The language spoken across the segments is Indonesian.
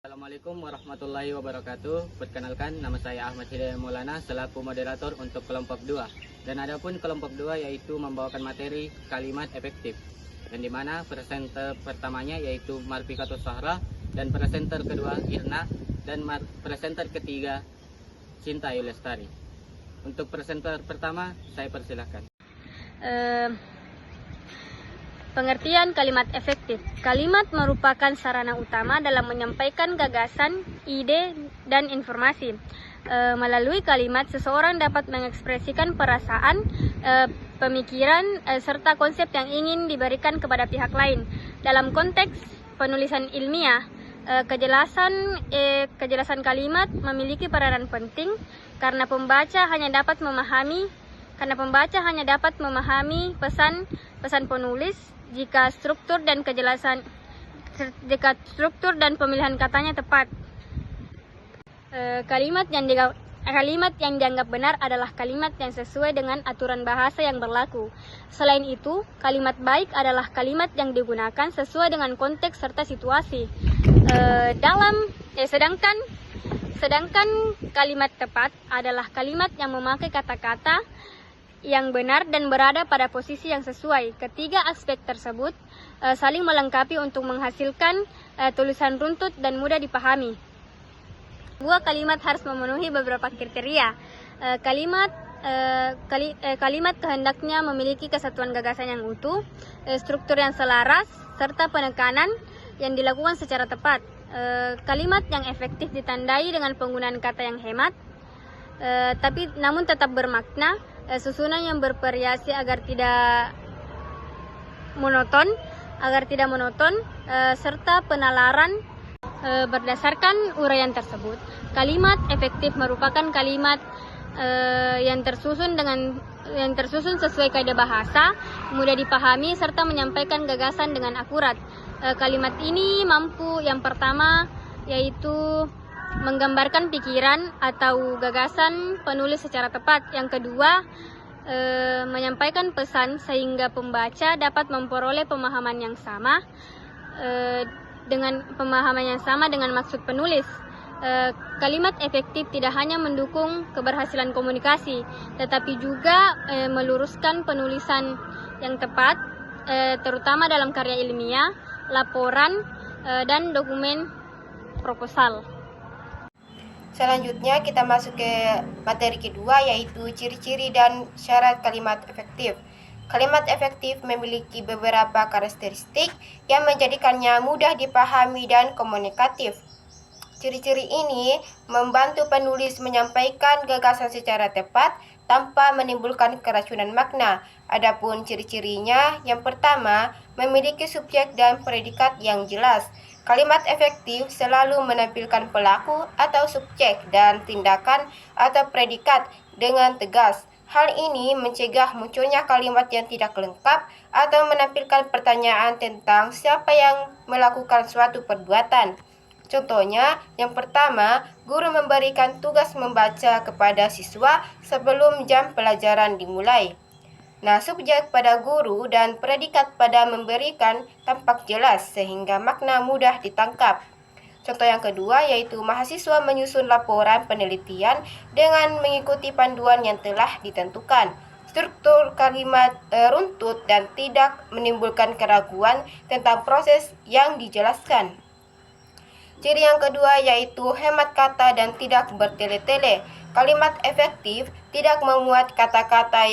Assalamualaikum warahmatullahi wabarakatuh. Perkenalkan, nama saya Ahmad Hidayat Maulana selaku moderator untuk kelompok 2. Dan adapun kelompok 2 yaitu membawakan materi kalimat efektif. Dan dimana presenter pertamanya yaitu Marfikatus Sahra dan presenter kedua Irna dan presenter ketiga Cinta Ayu Lestari. Untuk presenter pertama saya persilahkan. Pengertian kalimat efektif. Kalimat merupakan sarana utama dalam menyampaikan gagasan, ide, dan informasi. Melalui kalimat, seseorang dapat mengekspresikan perasaan, pemikiran, serta konsep yang ingin diberikan kepada pihak lain. Dalam konteks penulisan ilmiah, kejelasan kalimat memiliki peranan penting karena pembaca hanya dapat memahami pesan penulis jika struktur dan pemilihan katanya tepat. Kalimat yang dianggap benar adalah kalimat yang sesuai dengan aturan bahasa yang berlaku. Selain itu, kalimat baik adalah kalimat yang digunakan sesuai dengan konteks serta situasi. Sedangkan kalimat tepat adalah kalimat yang memakai kata-kata yang benar dan berada pada posisi yang sesuai. Ketiga aspek tersebut saling melengkapi untuk menghasilkan tulisan runtut dan mudah dipahami. Sebuah kalimat harus memenuhi beberapa kriteria. Kalimat kehendaknya memiliki kesatuan gagasan yang utuh, struktur yang selaras, serta penekanan yang dilakukan secara tepat. Kalimat yang efektif ditandai dengan penggunaan kata yang hemat, namun tetap bermakna, susunan yang bervariasi agar tidak monoton, serta penalaran berdasarkan uraian tersebut. Kalimat efektif merupakan kalimat yang tersusun sesuai kaidah bahasa, mudah dipahami serta menyampaikan gagasan dengan akurat. Kalimat ini mampu, yang pertama yaitu menggambarkan pikiran atau gagasan penulis secara tepat. Yang kedua, menyampaikan pesan sehingga pembaca dapat memperoleh pemahaman yang sama dengan maksud penulis. Kalimat efektif tidak hanya mendukung keberhasilan komunikasi, tetapi juga meluruskan penulisan yang tepat, terutama dalam karya ilmiah, laporan, dan dokumen proposal. Selanjutnya kita masuk ke materi kedua, yaitu ciri-ciri dan syarat kalimat efektif. Kalimat efektif memiliki beberapa karakteristik yang menjadikannya mudah dipahami dan komunikatif. Ciri-ciri ini membantu penulis menyampaikan gagasan secara tepat tanpa menimbulkan keracunan makna. Adapun ciri-cirinya, yang pertama, memiliki subjek dan predikat yang jelas. Kalimat efektif selalu menampilkan pelaku atau subjek dan tindakan atau predikat dengan tegas. Hal ini mencegah munculnya kalimat yang tidak lengkap atau menampilkan pertanyaan tentang siapa yang melakukan suatu perbuatan. Contohnya, yang pertama, guru memberikan tugas membaca kepada siswa sebelum jam pelajaran dimulai. Nah, subjek pada guru dan predikat pada memberikan tampak jelas sehingga makna mudah ditangkap. Contoh yang kedua yaitu mahasiswa menyusun laporan penelitian dengan mengikuti panduan yang telah ditentukan. Struktur kalimat runtut dan tidak menimbulkan keraguan tentang proses yang dijelaskan. Ciri yang kedua yaitu hemat kata dan tidak bertele-tele. Kalimat efektif tidak memuat kata-kata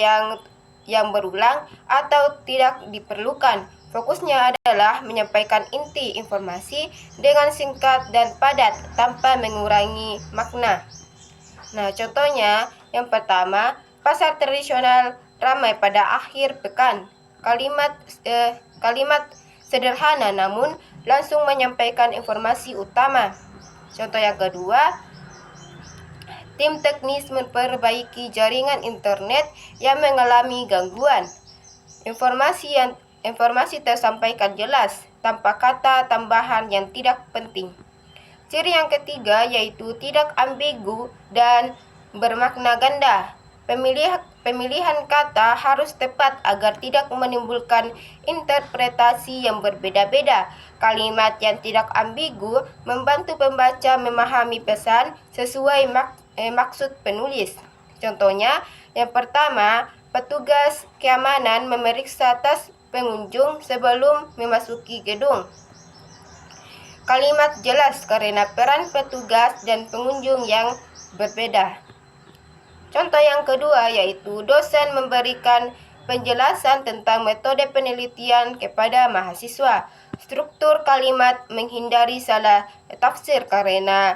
yang berulang atau tidak diperlukan. Fokusnya adalah menyampaikan inti informasi dengan singkat dan padat tanpa mengurangi makna. Nah, contohnya yang pertama, pasar tradisional ramai pada akhir pekan. Kalimat sederhana namun langsung menyampaikan informasi utama. Contoh yang kedua, tim teknis memperbaiki jaringan internet yang mengalami gangguan. Informasi tersampaikan jelas, tanpa kata tambahan yang tidak penting. Ciri yang ketiga yaitu tidak ambigu dan bermakna ganda. Pemilihan kata harus tepat agar tidak menimbulkan interpretasi yang berbeda-beda. Kalimat yang tidak ambigu membantu pembaca memahami pesan sesuai maksud penulis. Contohnya, yang pertama, petugas keamanan memeriksa tas pengunjung sebelum memasuki gedung. Kalimat jelas karena peran petugas dan pengunjung yang berbeda. Contoh yang kedua yaitu dosen memberikan penjelasan tentang metode penelitian kepada mahasiswa. Struktur kalimat menghindari salah tafsir karena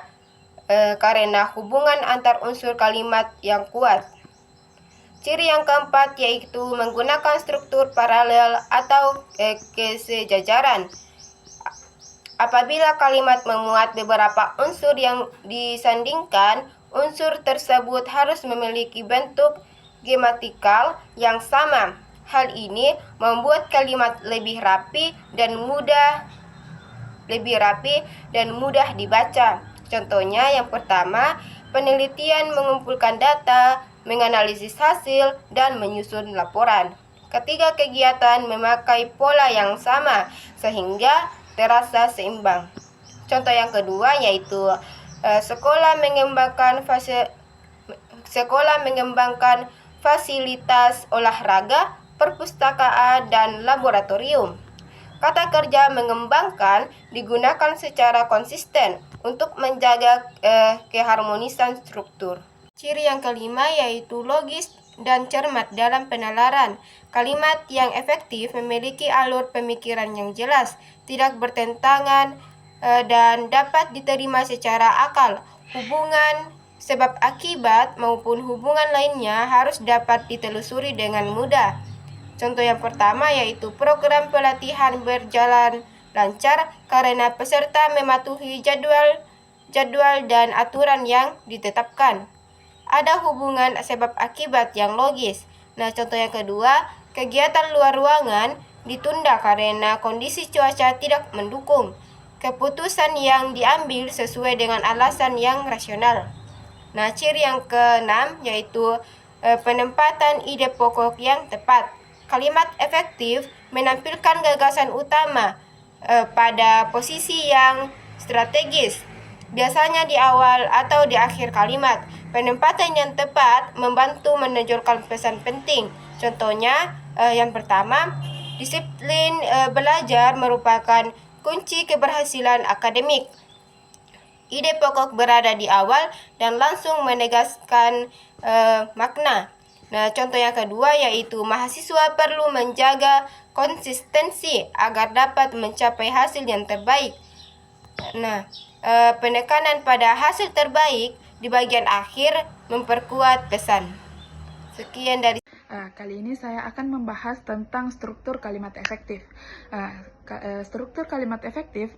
hubungan antar unsur kalimat yang kuat. Ciri yang keempat yaitu menggunakan struktur paralel atau kesejajaran. Apabila kalimat memuat beberapa unsur yang disandingkan, unsur tersebut harus memiliki bentuk gramatikal yang sama. Hal ini membuat kalimat lebih rapi dan mudah dibaca. Contohnya yang pertama, penelitian mengumpulkan data, menganalisis hasil, dan menyusun laporan. Ketiga kegiatan memakai pola yang sama sehingga terasa seimbang. Contoh yang kedua yaitu sekolah mengembangkan fasilitas olahraga, perpustakaan, dan laboratorium. Kata kerja mengembangkan digunakan secara konsisten untuk menjaga keharmonisan struktur. Ciri yang kelima yaitu logis dan cermat dalam penalaran. Kalimat yang efektif memiliki alur pemikiran yang jelas, tidak bertentangan, dan dapat diterima secara akal. Hubungan sebab akibat maupun hubungan lainnya harus dapat ditelusuri dengan mudah. Contoh yang pertama yaitu program pelatihan berjalan lancar karena peserta mematuhi jadwal dan aturan yang ditetapkan. Ada hubungan sebab akibat yang logis. Nah, contoh yang kedua, kegiatan luar ruangan ditunda karena kondisi cuaca tidak mendukung. Keputusan yang diambil sesuai dengan alasan yang rasional. Nah, ciri yang keenam yaitu penempatan ide pokok yang tepat. Kalimat efektif menampilkan gagasan utama pada posisi yang strategis, biasanya di awal atau di akhir kalimat. Penempatan yang tepat membantu menonjolkan pesan penting. Contohnya, yang pertama, disiplin belajar merupakan kunci keberhasilan akademik. Ide pokok berada di awal dan langsung menegaskan makna. Nah, contoh yang kedua yaitu mahasiswa perlu menjaga konsistensi agar dapat mencapai hasil yang terbaik. Nah, penekanan pada hasil terbaik di bagian akhir memperkuat pesan. Sekian dari Kali ini saya akan membahas tentang struktur kalimat efektif. Struktur kalimat efektif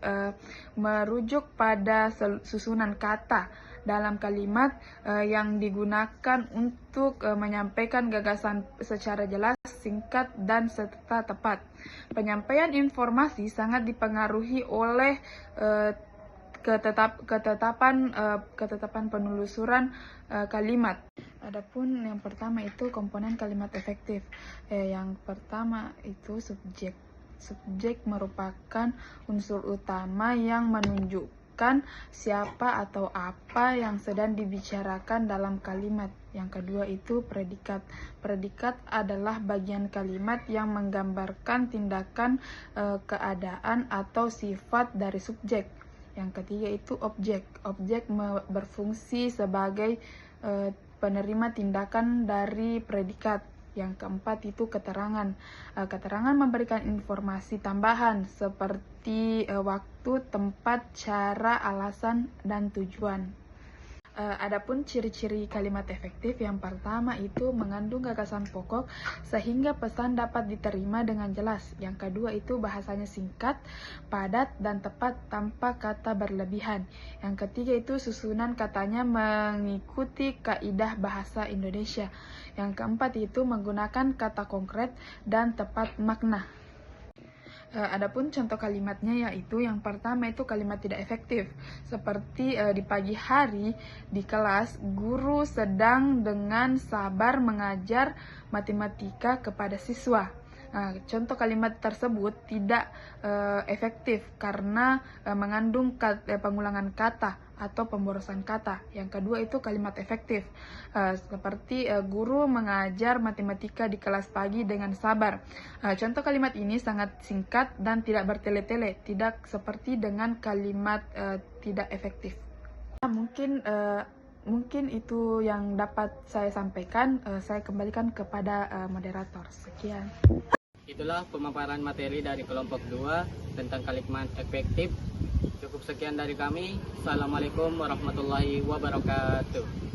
merujuk pada susunan kata dalam kalimat yang digunakan untuk menyampaikan gagasan secara jelas, singkat, dan serta tepat. Penyampaian informasi sangat dipengaruhi oleh ketetapan penelusuran kalimat. Adapun yang pertama itu komponen kalimat efektif. Yang pertama itu subjek. Subjek merupakan unsur utama yang menunjukkan siapa atau apa yang sedang dibicarakan dalam kalimat. Yang kedua itu predikat. Predikat adalah bagian kalimat yang menggambarkan tindakan, keadaan, atau sifat dari subjek. Yang ketiga itu objek. Objek berfungsi sebagai penerima tindakan dari predikat. Yang keempat itu keterangan. Keterangan memberikan informasi tambahan seperti waktu, tempat, cara, alasan, dan tujuan. Adapun ciri-ciri kalimat efektif, yang pertama itu mengandung gagasan pokok sehingga pesan dapat diterima dengan jelas. Yang kedua itu bahasanya singkat, padat, dan tepat tanpa kata berlebihan. Yang ketiga itu susunan katanya mengikuti kaidah bahasa Indonesia. Yang keempat itu menggunakan kata konkret dan tepat makna. Adapun contoh kalimatnya yaitu yang pertama itu kalimat tidak efektif. Seperti di pagi hari di kelas, guru sedang dengan sabar mengajar matematika kepada siswa. Contoh kalimat tersebut tidak efektif karena mengandung pengulangan kata atau pemborosan kata. Yang kedua itu kalimat efektif, seperti guru mengajar matematika di kelas pagi dengan sabar. Contoh kalimat ini sangat singkat dan tidak bertele-tele, tidak seperti dengan kalimat tidak efektif. Mungkin itu yang dapat saya sampaikan. Saya kembalikan kepada moderator. Sekian. Itulah pemaparan materi dari kelompok 2 tentang kalimat efektif. Cukup sekian dari kami. Assalamualaikum warahmatullahi wabarakatuh.